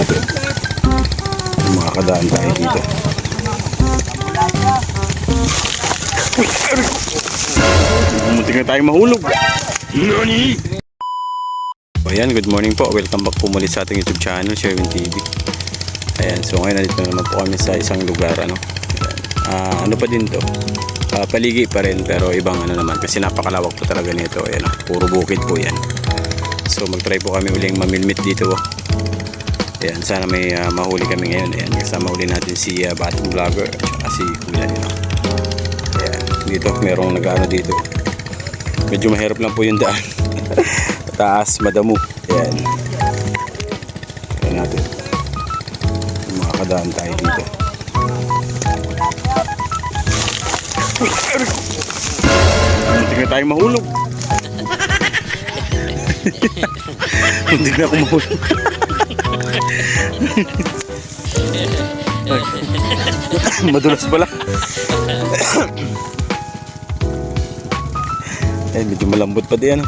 natin. Makakadaan tayo dito. Muntik na tayo mahulog. Nani? Ayan, good morning po. Welcome back po muli sa ating YouTube channel, Sherwin TV. Ayan, so ngayon nandito naman po kami sa isang lugar, ano. Ayan. Ano pa din to? Paligi pa rin, pero ibang ano naman, kasi napakalawak po talaga nito. Ayan, puro bukid po yan. So mag-try po kami uling mamilmit dito. Ayan, sana may mahuli kami ngayon. Ayan, kasama uli natin si Batong Vlogger at saka si Kuya. Ayan, dito merong nag-ano dito. Medyo mahirap lang po yung daan. Taas, madamo. Ayan. Ayan natin. Makakadaan tayo dito. Muntik na tayo mahulog. Muntik na ako mahulog. Madulas pala. Ayan, medyo malambot pa din, ano.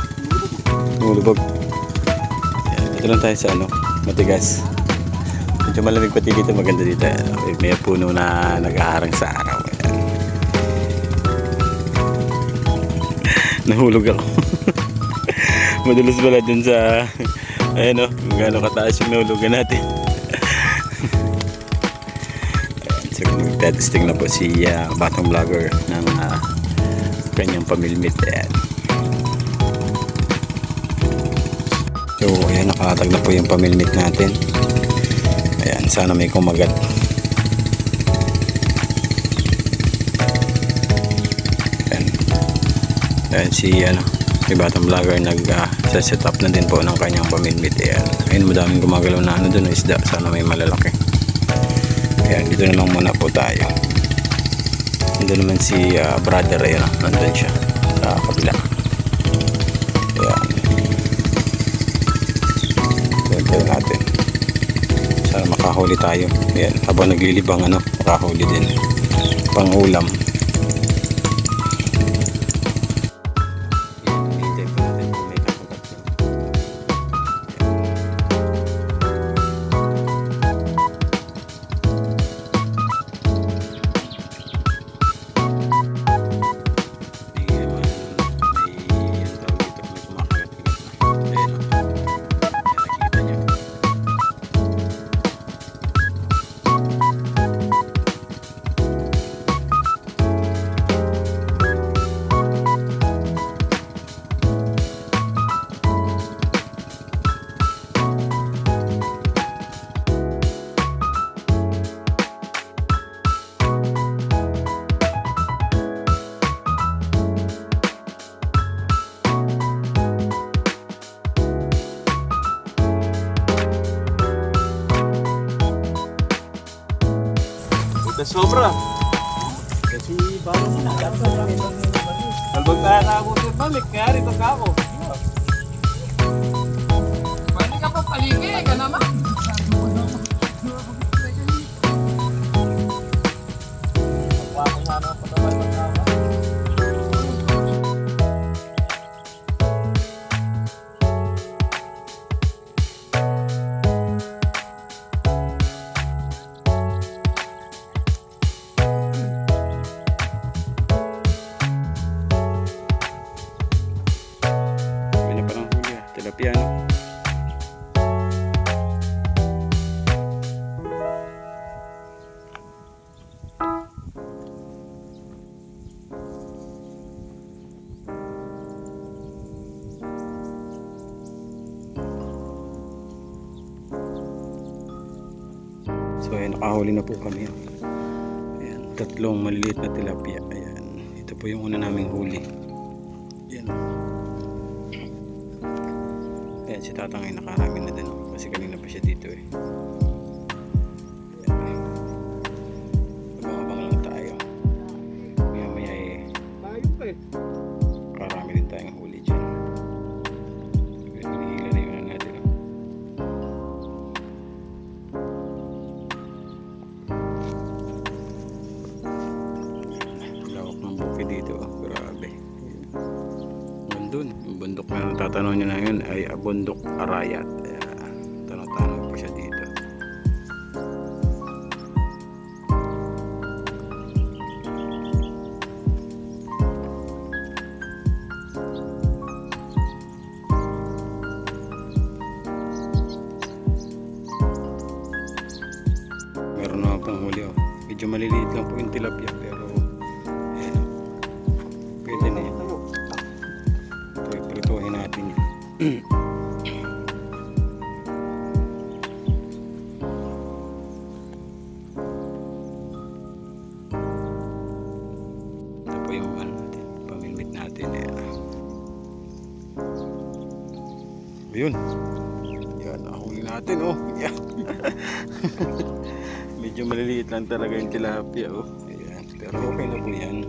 Lumulubog. Dito lang tayo sa ano, matigas. Medyo malamig pati dito, maganda dito. May puno na nag-aharang sa araw. Ayan. Nahulog ako. Madulas pala dun sa ayan o, gano'ng kataas yung nahulugan natin. Ayan, so magtesting na po si Batong Vlogger ng kanyang pamilmit. Ayan. So ayan, nakalatag na po yung pamilmit natin. Ayan, sana may kumagat. Ayan. Ayan si si Batong Vlogger nag-set up na din po ng kanyang pamilmit. Ayan, ayun, madaming gumagalaw na ano dun, isda. Sana may malalaki. Ayan, dito na lang muna po tayo. Nandun naman si brother. Ayan, nandun siya sa kabila. Ayan, tayo natin. Sana makahuli tayo. Ayan, habang naglilibang ano, makahuli din pang ulam. Sobra. Kasi bago mo na. Kalbagtahan na ako sa balik. Kaya rito ka ako. Pwede ka pa paligi. Ka naman. Tilapia, no? So ayan, nakahuli na po kami. Ayan, tatlong maliliit na tilapia. Ayan, ito po yung una naming huli. Ayan. Ayan, si Tatang ay nakarami na din, kasi kanina pa siya dito eh. Abang-abang lang tayo. Maya-maya eh, karami din tayong huli dyan. Hinihila na yun natin. Lawak ng bukid dito, grabe. Doon, yung bundok na natatanaw nyo na yun ay bundok Arayat. Tanong-tanong po siya dito. Medyo maliliit lang po yung tilapia pero ayan, pwede na yan. Ito, iprituhin natin yun. Ito po yung ano natin, pamimit natin. Ayun. Yan, nahuli natin oh. Yan. Medyo maliliit lang talaga yung tilapia oh. Ayan. Pero okay na po yan.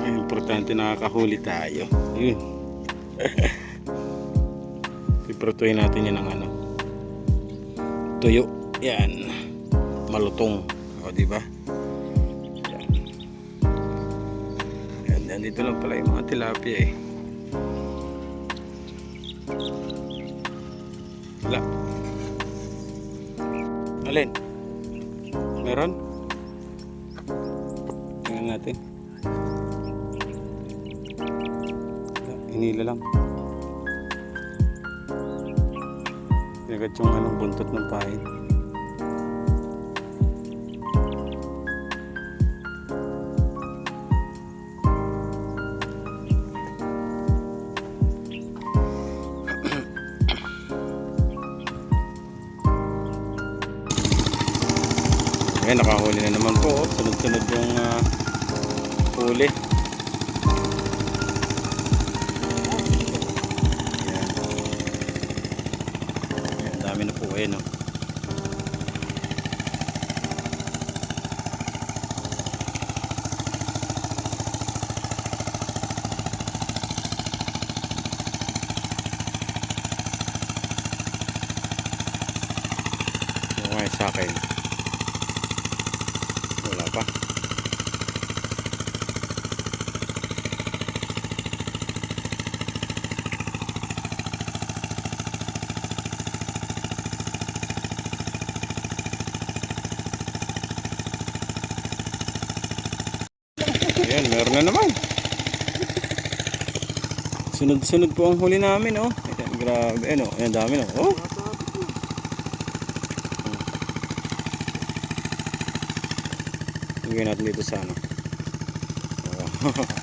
Ang importante nakakahuli tayo. Ayun. Iprotuhin natin yan ng ano. Tuyo. Yan. Malutong. O diba? Yan. Yan. Nandito lang pala yung mga tilapia eh. Wala. Alin? Meron? Tingnan natin. Hinila lang. Pinagat yung anong buntot ng pain. Ayan, nakahuli na naman po. Sunod-sunod yung huli. Ayan. Ayan, dami na po. Ayan, oh. Okay, sa akin. Wala pa. Ayan, meron na naman. Sunod-sunod po ang huli namin, oh. Ayan, grabe, ano, ayan, dami na. Oh. Lagyan natin dito sa ano. Oh.